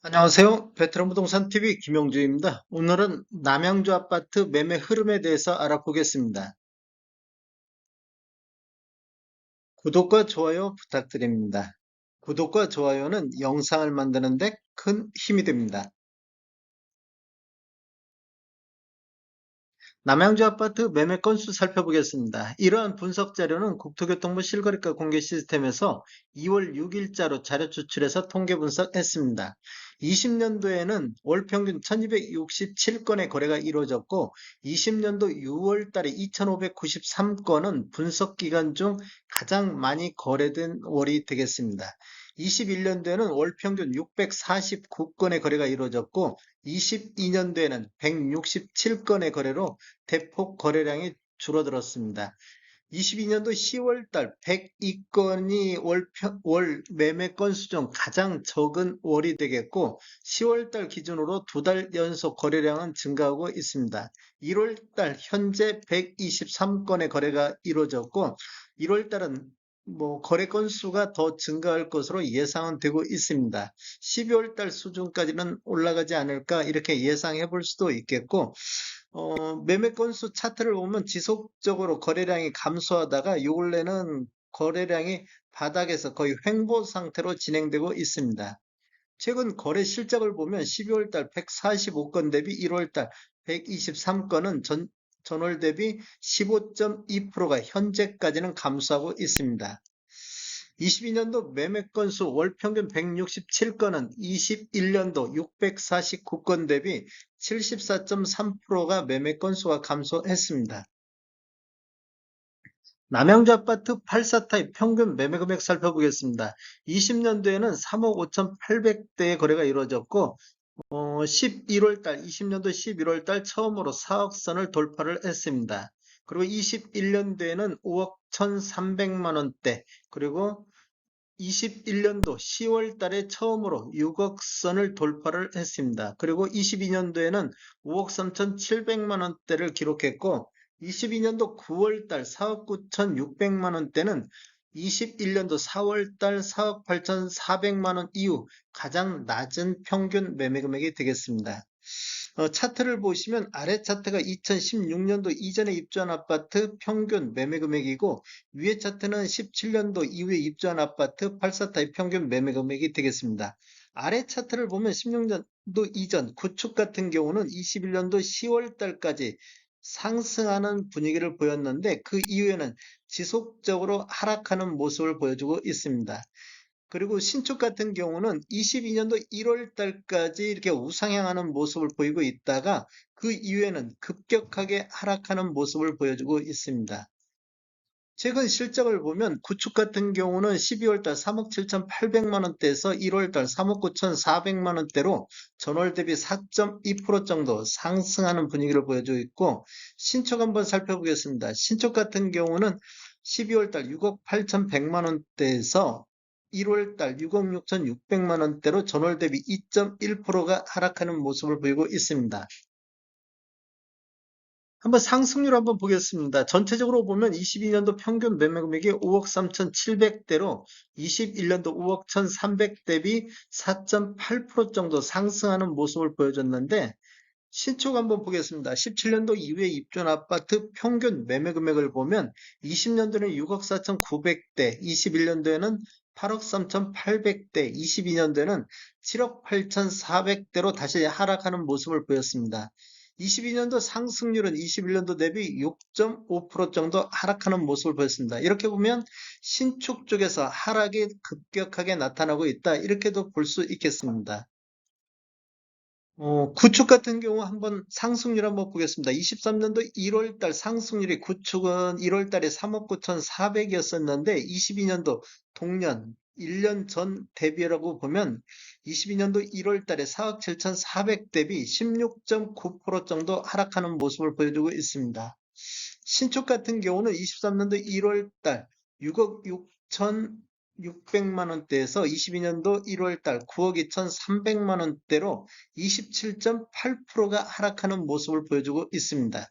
안녕하세요. 베테랑 부동산 TV 김영주입니다. 오늘은 남양주 아파트 매매 흐름에 대해서 알아보겠습니다. 구독과 좋아요 부탁드립니다. 구독과 좋아요는 영상을 만드는 데 큰 힘이 됩니다. 남양주 아파트 매매 건수 살펴보겠습니다. 이러한 분석 자료는 국토교통부 실거래가 공개 시스템에서 2월 6일자로 자료 추출해서 통계 분석했습니다. 20년도에는 월 평균 1267건의 거래가 이루어졌고 20년도 6월 달에 2593건은 분석 기간 중 가장 많이 거래된 월이 되겠습니다. 21년도에는 월 평균 649건의 거래가 이루어졌고 22년도에는 167건의 거래로 대폭 거래량이 줄어들었습니다. 22년도 10월 달 102건이 월 매매 건수 중 가장 적은 월이 되겠고 10월 달 기준으로 두 달 연속 거래량은 증가하고 있습니다. 1월 달 현재 123건의 거래가 이루어졌고 1월 달은 거래 건수가 더 증가할 것으로 예상은 되고 있습니다. 12월 달 수준까지는 올라가지 않을까 이렇게 예상해 볼 수도 있겠고 매매 건수 차트를 보면 지속적으로 거래량이 감소하다가 요 근래는 거래량이 바닥에서 거의 횡보 상태로 진행되고 있습니다. 최근 거래 실적을 보면 12월 달 145건 대비 1월 달 123건은 전월 대비 15.2%가 현재까지는 감소하고 있습니다. 22년도 매매 건수 월 평균 167건은 21년도 649건 대비 74.3%가 매매 건수가 감소했습니다. 남양주 아파트 84타입 평균 매매 금액 살펴보겠습니다. 20년도에는 3억 5,800대의 거래가 이루어졌고 11월 달, 20년도 11월 달 처음으로 4억 선을 돌파를 했습니다. 그리고 21년도에는 5억 1,300만 원대, 그리고 21년도 10월 달에 처음으로 6억 선을 돌파를 했습니다. 그리고 22년도에는 5억 3,700만 원대를 기록했고 22년도 9월 달 4억 9,600만 원대는 21년도 4월 달 4억 8,400만 원 이후 가장 낮은 평균 매매 금액이 되겠습니다. 차트를 보시면 아래 차트가 2016년도 이전에 입주한 아파트 평균 매매 금액이고 위에 차트는 17년도 이후에 입주한 아파트 84타입 평균 매매 금액이 되겠습니다. 아래 차트를 보면 16년도 이전 구축 같은 경우는 21년도 10월 달까지 상승하는 분위기를 보였는데 그 이후에는 지속적으로 하락하는 모습을 보여주고 있습니다. 그리고 신축 같은 경우는 22년도 1월 달까지 이렇게 우상향하는 모습을 보이고 있다가 그 이후에는 급격하게 하락하는 모습을 보여주고 있습니다. 최근 실적을 보면 구축 같은 경우는 12월 달 3억 7,800만 원대에서 1월 달 3억 9,400만 원대로 전월 대비 4.2% 정도 상승하는 분위기를 보여주고 있고 신축 한번 살펴보겠습니다. 신축 같은 경우는 12월 달 6억 8,100만 원대에서 1월 달 6억 6,600만 원대로 전월 대비 2.1%가 하락하는 모습을 보이고 있습니다. 한번 상승률 한번 보겠습니다. 전체적으로 보면 22년도 평균 매매 금액이 5억 3,700대로 21년도 5억 1,300 대비 4.8% 정도 상승하는 모습을 보여줬는데 신축 한번 보겠습니다. 17년도 이후에 입주한 아파트 평균 매매 금액을 보면 20년도에는 6억 4,900대, 21년도에는 8억 3,800대, 22년도에는 7억 8,400대로 다시 하락하는 모습을 보였습니다. 22년도 상승률은 21년도 대비 6.5% 정도 하락하는 모습을 보였습니다. 이렇게 보면 신축 쪽에서 하락이 급격하게 나타나고 있다. 이렇게도 볼 수 있겠습니다. 구축 같은 경우 한번 상승률 한번 보겠습니다. 23년도 1월 달 상승률이 구축은 1월 달에 3억 9,400이었었는데 22년도 동년 1년 전 대비라고 보면 22년도 1월 달에 4억 7,400 대비 16.9% 정도 하락하는 모습을 보여주고 있습니다. 신축 같은 경우는 23년도 1월 달 6억 6,600만 원대에서 22년도 1월 달 9억 2,300만 원대로 27.8%가 하락하는 모습을 보여주고 있습니다.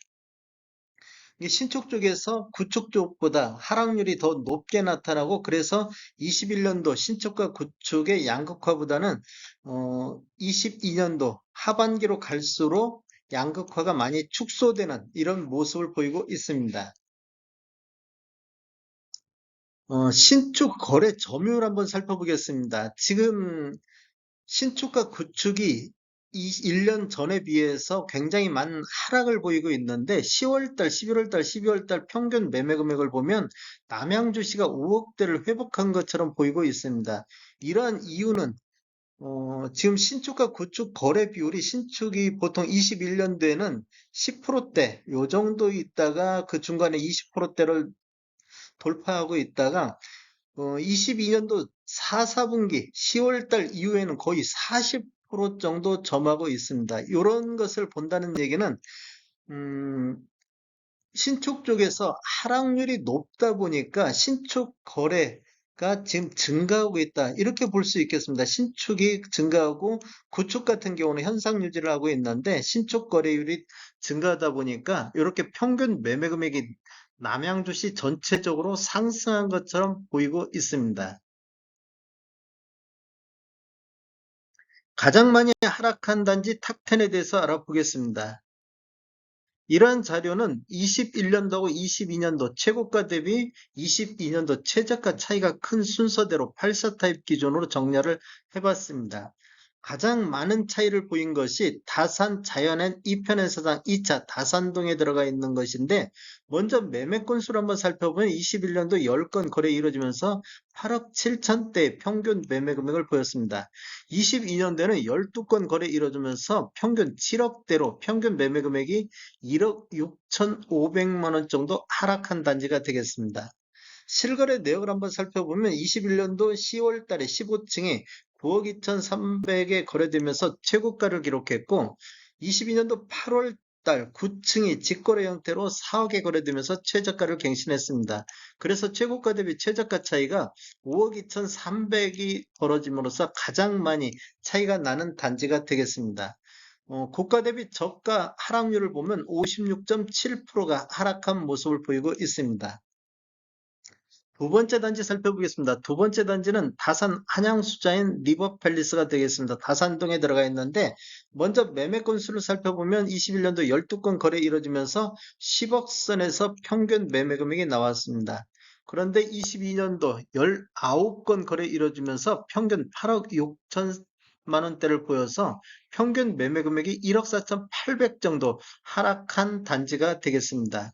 이 신축 쪽에서 구축 쪽보다 하락률이 더 높게 나타나고 그래서 21년도 신축과 구축의 양극화보다는 22년도 하반기로 갈수록 양극화가 많이 축소되는 이런 모습을 보이고 있습니다. 신축 거래 점유율 한번 살펴보겠습니다. 지금 신축과 구축이 1년 전에 비해서 굉장히 많은 하락을 보이고 있는데 10월달, 11월달, 12월달 평균 매매 금액을 보면 남양주시가 5억대를 회복한 것처럼 보이고 있습니다. 이러한 이유는 지금 신축과 구축 거래 비율이 신축이 보통 21년도에는 10%대 요 정도 있다가 그 중간에 20%대를 돌파하고 있다가 22년도 4분기 10월달 이후에는 거의 40% 정도 점하고 있습니다. 이런 것을 본다는 얘기는 음, 신축 쪽에서 하락률이 높다 보니까 신축 거래가 지금 증가하고 있다. 이렇게 볼 수 있겠습니다. 신축이 증가하고 구축 같은 경우는 현상 유지를 하고 있는데 신축 거래율이 증가하다 보니까 이렇게 평균 매매 금액이 남양주시 전체적으로 상승한 것처럼 보이고 있습니다. 가장 많이 하락한 단지 탑10에 대해서 알아보겠습니다. 이러한 자료는 21년도하고 22년도 최고가 대비 22년도 최저가 차이가 큰 순서대로 84 타입 기준으로 정렬을 해봤습니다. 가장 많은 차이를 보인 것이 다산 자연엔 2편의 사장 2차 다산동에 들어가 있는 것인데 먼저 매매 건수를 한번 살펴보면 21년도 10건 거래 이루어지면서 8억 7천대 평균 매매 금액을 보였습니다. 22년도에는 12건 거래 이루어지면서 평균 7억대로 평균 매매 금액이 1억 6,500만 원 정도 하락한 단지가 되겠습니다. 실거래 내역을 한번 살펴보면 21년도 10월 달에 15층이 9억 2,300에 거래되면서 최고가를 기록했고 22년도 8월 달 9층이 직거래 형태로 4억에 거래되면서 최저가를 갱신했습니다. 그래서 최고가 대비 최저가 차이가 5억 2,300이 벌어짐으로써 가장 많이 차이가 나는 단지가 되겠습니다. 고가 대비 저가 하락률을 보면 56.7%가 하락한 모습을 보이고 있습니다. 두 번째 단지 살펴보겠습니다. 두 번째 단지는 다산 한양수자인 리버팰리스가 되겠습니다. 다산동에 들어가 있는데 먼저 매매 건수를 살펴보면 21년도 12건 거래 이루어지면서 10억 선에서 평균 매매 금액이 나왔습니다. 그런데 22년도 19건 거래 이루어지면서 평균 8억 6천만 원대를 보여서 평균 매매 금액이 1억 4,800 정도 하락한 단지가 되겠습니다.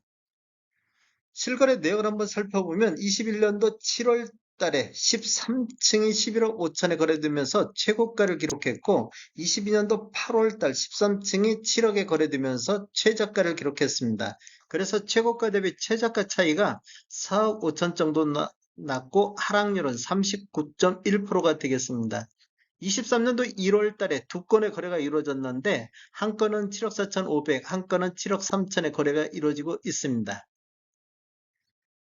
실거래 내역을 한번 살펴보면 21년도 7월 달에 13층이 11억 5천에 거래되면서 최고가를 기록했고 22년도 8월 달 13층이 7억에 거래되면서 최저가를 기록했습니다. 그래서 최고가 대비 최저가 차이가 4억 5천 정도 났고 하락률은 39.1%가 되겠습니다. 23년도 1월 달에 두 건의 거래가 이루어졌는데 한 건은 7억 4,500, 한 건은 7억 3천의 거래가 이루어지고 있습니다.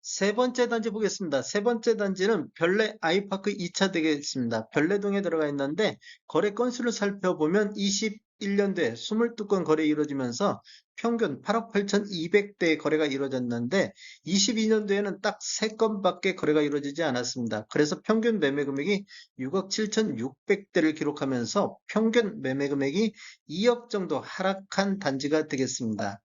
세 번째 단지 보겠습니다. 세 번째 단지는 별내 아이파크 2차 되겠습니다. 별내동에 들어가 있는데 거래 건수를 살펴보면 21년도에 22건 거래 이루어지면서 평균 8억 8,200대의 거래가 이루어졌는데 22년도에는 딱 3건밖에 거래가 이루어지지 않았습니다. 그래서 평균 매매 금액이 6억 7,600대를 기록하면서 평균 매매 금액이 2억 정도 하락한 단지가 되겠습니다.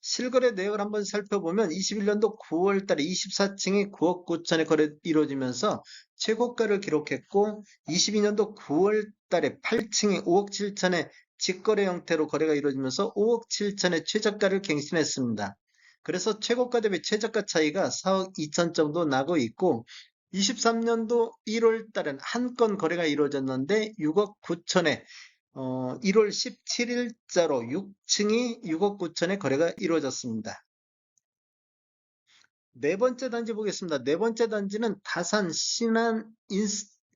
실거래 내역을 한번 살펴보면 21년도 9월 달에 24층이 9억 9천에 거래 이루어지면서 최고가를 기록했고 22년도 9월 달에 8층이 5억 7천에 직거래 형태로 거래가 이루어지면서 5억 7천의 최저가를 갱신했습니다. 그래서 최고가 대비 최저가 차이가 4억 2천 정도 나고 있고 23년도 1월 달엔 한 건 거래가 이루어졌는데 6억 9천에 1월 17일자로 6층이 6억 9천에 거래가 이루어졌습니다. 네 번째 단지 보겠습니다. 네 번째 단지는 다산 신안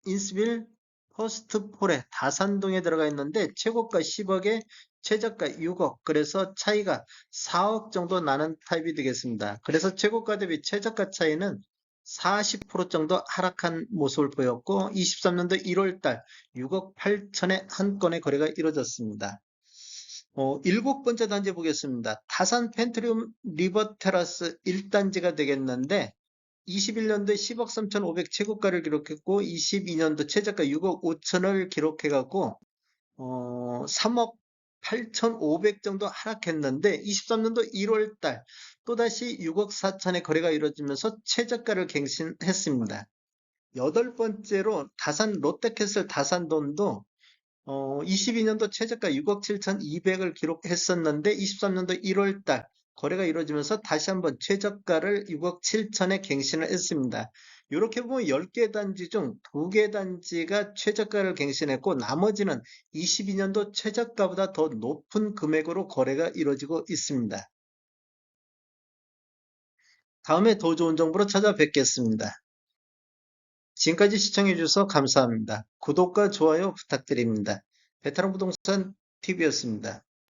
인스빌 퍼스트폴에 다산동에 들어가 있는데 최고가 10억에 최저가 6억, 그래서 차이가 4억 정도 나는 타입이 되겠습니다. 그래서 최고가 대비 최저가 차이는 40% 정도 하락한 모습을 보였고 23년도 1월 달 6억 8천에 한 건의 거래가 이루어졌습니다. 일곱 번째 단지 보겠습니다. 다산 펜트리움 리버 테라스 1단지가 되겠는데 21년도에 10억 3,500 최고가를 기록했고 22년도 최저가 6억 5천을 기록해갖고 3억 8,500 정도 하락했는데 23년도 1월달 또다시 6억 4천의 거래가 이루어지면서 최저가를 갱신했습니다. 여덟 번째로 다산 롯데캐슬 다산돔도 22년도 최저가 6억 7,200을 기록했었는데 23년도 1월달 거래가 이루어지면서 다시 한번 최저가를 6억 7천에 갱신을 했습니다. 이렇게 보면 10개 단지 중 2개 단지가 최저가를 갱신했고 나머지는 22년도 최저가보다 더 높은 금액으로 거래가 이루어지고 있습니다. 다음에 더 좋은 정보로 찾아뵙겠습니다. 지금까지 시청해주셔서 감사합니다. 구독과 좋아요 부탁드립니다. 베테랑 부동산 TV였습니다.